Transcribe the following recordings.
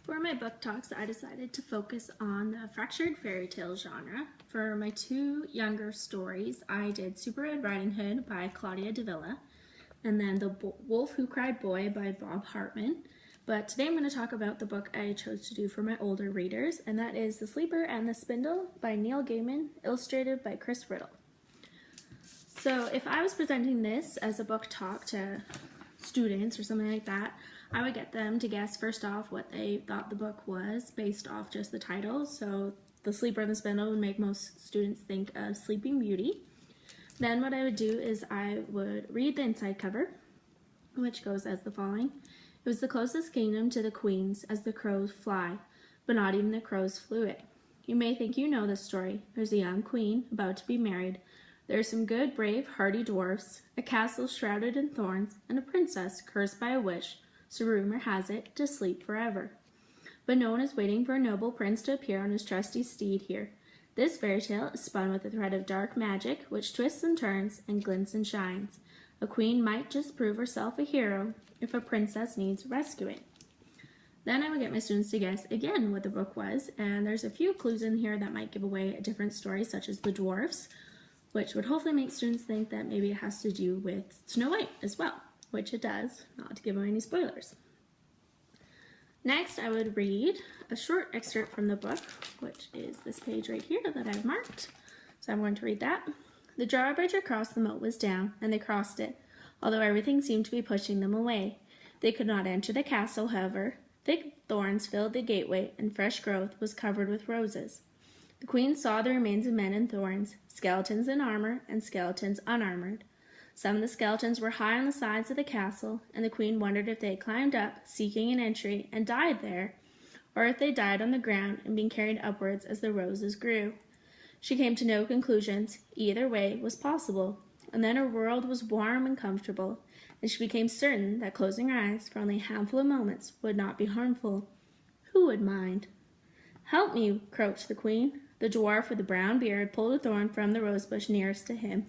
For my book talks, I decided to focus on the fractured fairy tale genre. For my two younger stories, I did Super Red Riding Hood by Claudia de Villa, and then The Wolf Who Cried Boy by Bob Hartman. But today I'm going to talk about the book I chose to do for my older readers, and that is The Sleeper and the Spindle by Neil Gaiman, illustrated by Chris Riddle. So if I was presenting this as a book talk to students or something like that, I would get them to guess first off what they thought the book was based off just the title. So The Sleeper and the Spindle would make most students think of Sleeping Beauty. Then what I would do is I would read the inside cover, which goes as the following. It was the closest kingdom to the queen's as the crows fly, but not even the crows flew it. You may think you know this story. There's a young queen about to be married. There are some good, brave, hardy dwarfs, a castle shrouded in thorns, and a princess cursed by a witch, so rumor has it, to sleep forever. But no one is waiting for a noble prince to appear on his trusty steed here. This fairy tale is spun with a thread of dark magic, which twists and turns and glints and shines. A queen might just prove herself a hero if a princess needs rescuing. Then I would get my students to guess again what the book was, and there's a few clues in here that might give away a different story, such as the dwarfs, which would hopefully make students think that maybe it has to do with Snow White as well, which it does, not to give away any spoilers. Next, I would read a short excerpt from the book, which is this page right here that I've marked. So I'm going to read that. The drawbridge across the moat was down, and they crossed it, although everything seemed to be pushing them away. They could not enter the castle, however. Thick thorns filled the gateway, and fresh growth was covered with roses. The queen saw the remains of men in thorns, skeletons in armor, and skeletons unarmored. Some of the skeletons were high on the sides of the castle, and the queen wondered if they had climbed up, seeking an entry, and died there, or if they died on the ground and being carried upwards as the roses grew. She came to no conclusions. Either way was possible, and then her world was warm and comfortable, and she became certain that closing her eyes for only a handful of moments would not be harmful. Who would mind? "Help me," croaked the queen. The dwarf with the brown beard pulled a thorn from the rosebush nearest to him,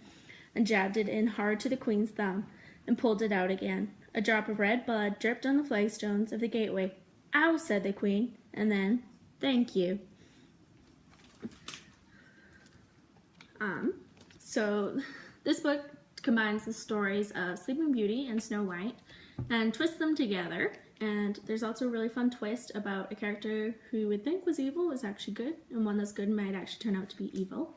and jabbed it in hard to the queen's thumb, and pulled it out again. A drop of red blood dripped on the flagstones of the gateway. "Ow," said the queen, and then, "Thank you." So this book combines the stories of Sleeping Beauty and Snow White and twists them together. And there's also a really fun twist about a character who you would think was evil was actually good, and one that's good might actually turn out to be evil.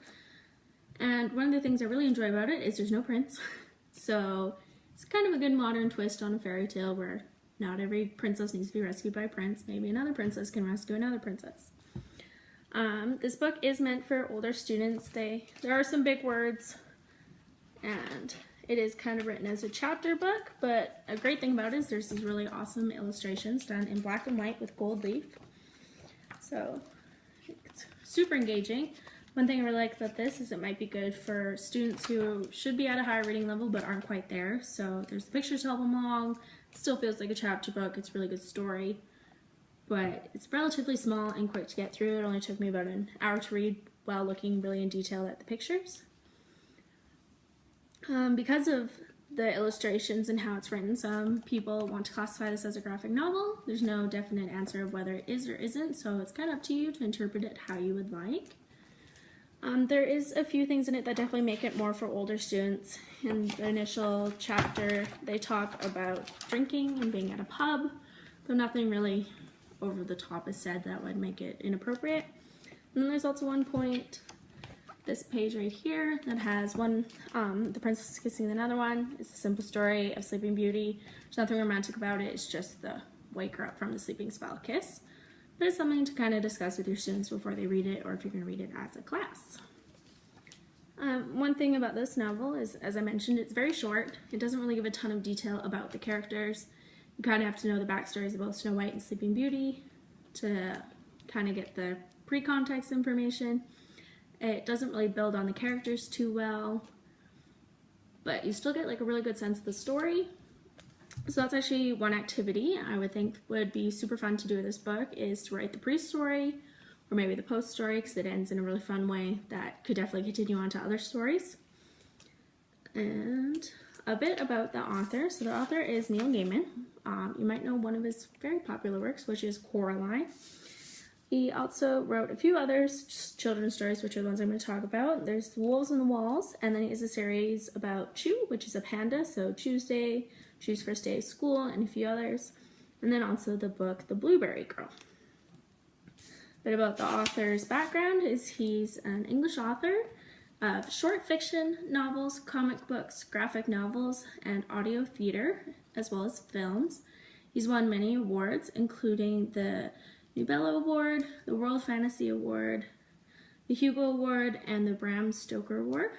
And one of the things I really enjoy about it is there's no prince. So it's kind of a good modern twist on a fairy tale where not every princess needs to be rescued by a prince. Maybe another princess can rescue another princess. This book is meant for older students. There are some big words, and it is kind of written as a chapter book, but a great thing about it is there's these really awesome illustrations done in black and white with gold leaf. So it's super engaging. One thing I really like about this is it might be good for students who should be at a higher reading level but aren't quite there. So there's the pictures to help them along. It still feels like a chapter book. It's a really good story, but it's relatively small and quick to get through. It only took me about an hour to read while looking really in detail at the pictures. Because of the illustrations and how it's written, some people want to classify this as a graphic novel. There's no definite answer of whether it is or isn't, so it's kind of up to you to interpret it how you would like. There is a few things in it that definitely make it more for older students. In the initial chapter, they talk about drinking and being at a pub, though nothing really over the top is said that would make it inappropriate. And then there's also one point, this page right here, that has one, the princess kissing another one. It's a simple story of Sleeping Beauty. There's nothing romantic about it. It's just the wake her up from the sleeping spell kiss. But it's something to kind of discuss with your students before they read it, or if you're going to read it as a class. One thing about this novel is, as I mentioned, it's very short. It doesn't really give a ton of detail about the characters. You kind of have to know the backstories of both Snow White and Sleeping Beauty to kind of get the pre-context information. It doesn't really build on the characters too well, but you still get like a really good sense of the story. So that's actually one activity I would think would be super fun to do with this book, is to write the pre-story or maybe the post-story, because it ends in a really fun way that could definitely continue on to other stories. And a bit about the author. So the author is Neil Gaiman. You might know one of his very popular works, which is Coraline. He also wrote a few other children's stories, which are the ones I'm going to talk about. There's Wolves on the Walls, and then he has a series about Chew, which is a panda, so Tuesday, Chew's First Day of School, and a few others. And then also the book The Blueberry Girl. But about the author's background is he's an English author of short fiction novels, comic books, graphic novels, and audio theater, as well as films. He's won many awards, including the Nobel Award, the World Fantasy Award, the Hugo Award, and the Bram Stoker Award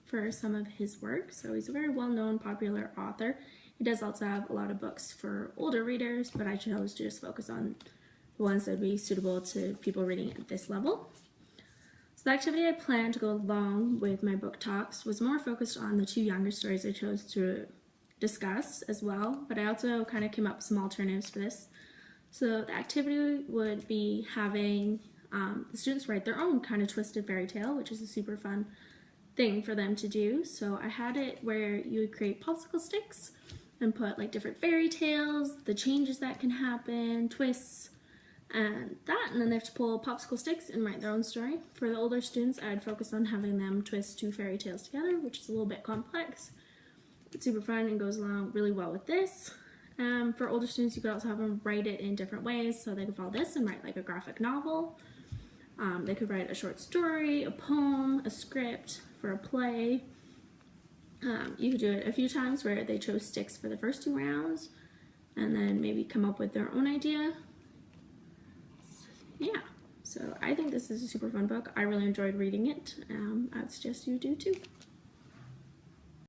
for some of his work. So he's a very well-known, popular author. He does also have a lot of books for older readers, but I chose to just focus on the ones that would be suitable to people reading at this level. So the activity I planned to go along with my book talks was more focused on the two younger stories I chose to discuss as well, but I also kind of came up with some alternatives for this. So the activity would be having the students write their own kind of twisted fairy tale, which is a super fun thing for them to do. So I had it where you would create popsicle sticks and put like different fairy tales, the changes that can happen, twists, and then they have to pull popsicle sticks and write their own story. For the older students, I'd focus on having them twist two fairy tales together, which is a little bit complex. It's super fun and goes along really well with this. For older students, you could also have them write it in different ways, so they could follow this and write like a graphic novel. They could write a short story, a poem, a script for a play. You could do it a few times where they chose sticks for the first 2 rounds, and then maybe come up with their own idea. Yeah, so I think this is a super fun book. I really enjoyed reading it. I would suggest you do too.